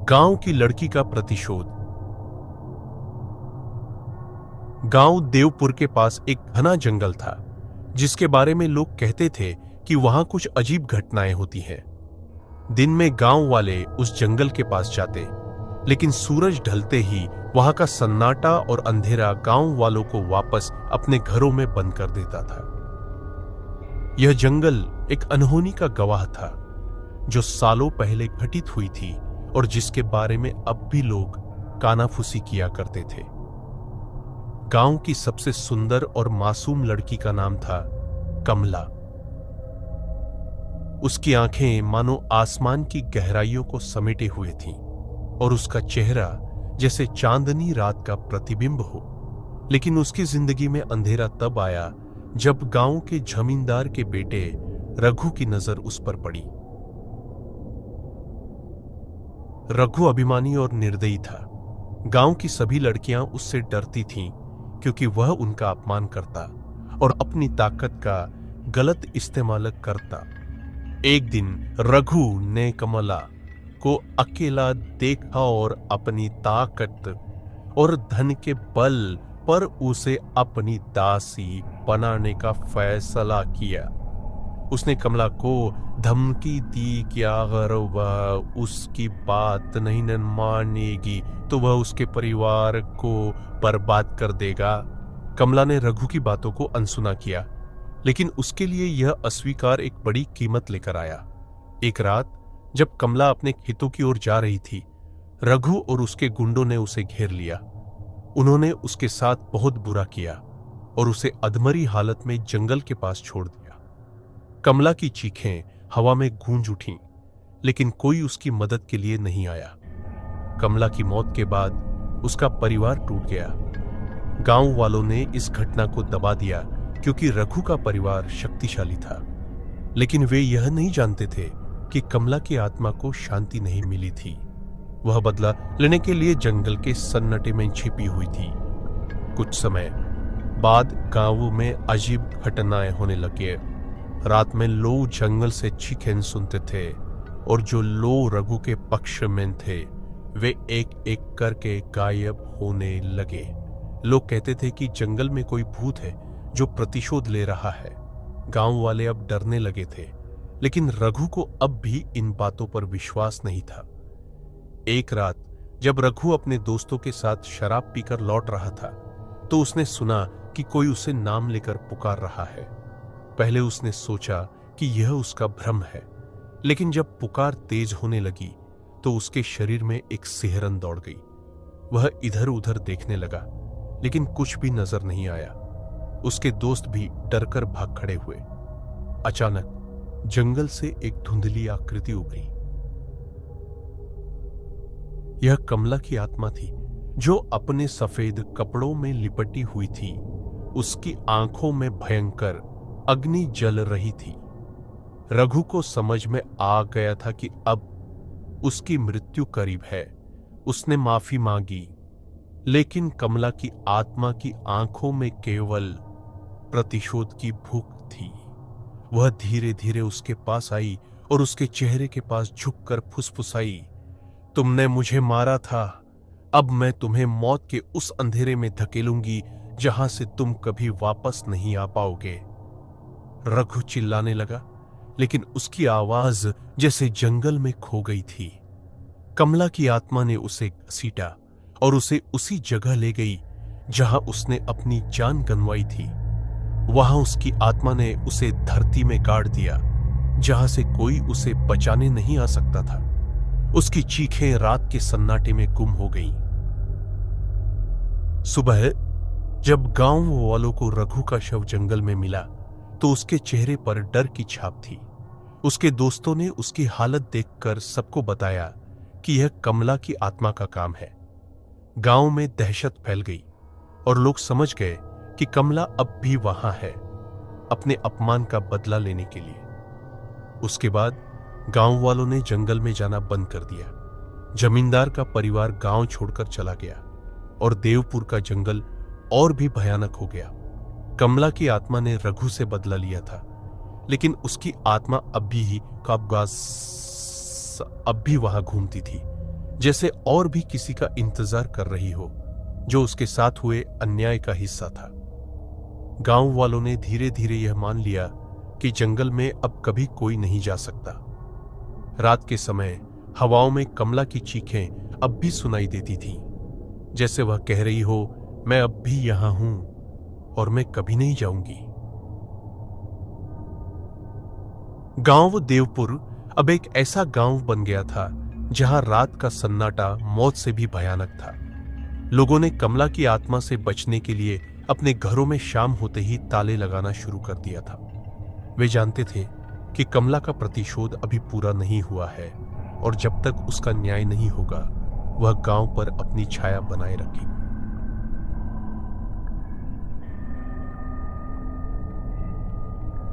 गांव की लड़की का प्रतिशोध। गांव देवपुर के पास एक घना जंगल था जिसके बारे में लोग कहते थे कि वहां कुछ अजीब घटनाएं होती हैं। दिन में गांव वाले उस जंगल के पास जाते, लेकिन सूरज ढलते ही वहां का सन्नाटा और अंधेरा गांव वालों को वापस अपने घरों में बंद कर देता था। यह जंगल एक अनहोनी का गवाह था जो सालों पहले घटित हुई थी और जिसके बारे में अब भी लोग कानाफूसी किया करते थे। गांव की सबसे सुंदर और मासूम लड़की का नाम था कमला। उसकी आंखें मानो आसमान की गहराइयों को समेटे हुए थीं और उसका चेहरा जैसे चांदनी रात का प्रतिबिंब हो। लेकिन उसकी जिंदगी में अंधेरा तब आया जब गांव के जमींदार के बेटे रघु की नजर उस पर पड़ी। रघु अभिमानी और निर्दयी था। गांव की सभी लड़कियां उससे डरती थीं क्योंकि वह उनका अपमान करता और अपनी ताकत का गलत इस्तेमाल करता। एक दिन रघु ने कमला को अकेला देखा और अपनी ताकत और धन के बल पर उसे अपनी दासी बनाने का फैसला किया। उसने कमला को धमकी दी कि अगर वह उसकी बात नहीं मानेगी तो वह उसके परिवार को बर्बाद कर देगा। कमला ने रघु की बातों को अनसुना किया, लेकिन उसके लिए यह अस्वीकार एक बड़ी कीमत लेकर आया। एक रात जब कमला अपने खेतों की ओर जा रही थी, रघु और उसके गुंडों ने उसे घेर लिया। उन्होंने उसके साथ बहुत बुरा किया और उसे अधमरी हालत में जंगल के पास छोड़ दिया। कमला की चीखें हवा में गूंज उठीं, लेकिन कोई उसकी मदद के लिए नहीं आया। कमला की मौत के बाद उसका परिवार टूट गया। गांव वालों ने इस घटना को दबा दिया क्योंकि रघु का परिवार शक्तिशाली था, लेकिन वे यह नहीं जानते थे कि कमला की आत्मा को शांति नहीं मिली थी। वह बदला लेने के लिए जंगल के सन्नाटे में छिपी हुई थी। कुछ समय बाद गांव में अजीब घटनाएं होने लगे। रात में लोग जंगल से चीखें सुनते थे और जो लोग रघु के पक्ष में थे वे एक एक करके गायब होने लगे। लोग कहते थे कि जंगल में कोई भूत है जो प्रतिशोध ले रहा है। गांव वाले अब डरने लगे थे, लेकिन रघु को अब भी इन बातों पर विश्वास नहीं था। एक रात जब रघु अपने दोस्तों के साथ शराब पीकर लौट रहा था तो उसने सुना कि कोई उसे नाम लेकर पुकार रहा है। पहले उसने सोचा कि यह उसका भ्रम है, लेकिन जब पुकार तेज होने लगी तो उसके शरीर में एक सिहरन दौड़ गई। वह इधर उधर देखने लगा, लेकिन कुछ भी नजर नहीं आया। उसके दोस्त भी डरकर भाग खड़े हुए। अचानक जंगल से एक धुंधली आकृति उभरी। यह कमला की आत्मा थी जो अपने सफेद कपड़ों में लिपटी हुई थी। उसकी आंखों में भयंकर अग्नि जल रही थी। रघु को समझ में आ गया था कि अब उसकी मृत्यु करीब है। उसने माफी मांगी, लेकिन कमला की आत्मा की आंखों में केवल प्रतिशोध की भूख थी। वह धीरे धीरे उसके पास आई और उसके चेहरे के पास झुककर फुसफुसाई, तुमने मुझे मारा था, अब मैं तुम्हें मौत के उस अंधेरे में धकेलूंगी जहां से तुम कभी वापस नहीं आ पाओगे। रघु चिल्लाने लगा, लेकिन उसकी आवाज जैसे जंगल में खो गई थी। कमला की आत्मा ने उसे घसीटा और उसे उसी जगह ले गई जहां उसने अपनी जान गंवाई थी। वहां उसकी आत्मा ने उसे धरती में गाड़ दिया जहां से कोई उसे बचाने नहीं आ सकता था। उसकी चीखें रात के सन्नाटे में गुम हो गईं। सुबह जब गांव वालों को रघु का शव जंगल में मिला तो उसके चेहरे पर डर की छाप थी। उसके दोस्तों ने उसकी हालत देखकर सबको बताया कि यह कमला की आत्मा का काम है। गांव में दहशत फैल गई और लोग समझ गए कि कमला अब भी वहां है, अपने अपमान का बदला लेने के लिए। उसके बाद गांव वालों ने जंगल में जाना बंद कर दिया। जमींदार का परिवार गांव छोड़कर चला गया और देवपुर का जंगल और भी भयानक हो गया। कमला की आत्मा ने रघु से बदला लिया था, लेकिन उसकी आत्मा अब भी वहां घूमती थी। जैसे और भी किसी का इंतजार कर रही हो, जो उसके साथ हुए अन्याय का हिस्सा था। गांव वालों ने धीरे धीरे यह मान लिया कि जंगल में अब कभी कोई नहीं जा सकता। रात के समय हवाओं में कमला की चीखें अब भी सुनाई देती थीं, जैसे वह कह रही हो, मैं अब भी यहां हूं और मैं कभी नहीं जाऊंगी। गांव देवपुर अब एक ऐसा गांव बन गया था जहां रात का सन्नाटा मौत से भी भयानक था। लोगों ने कमला की आत्मा से बचने के लिए अपने घरों में शाम होते ही ताले लगाना शुरू कर दिया था। वे जानते थे कि कमला का प्रतिशोध अभी पूरा नहीं हुआ है और जब तक उसका न्याय नहीं होगा, वह गांव पर अपनी छाया बनाए रखेगी।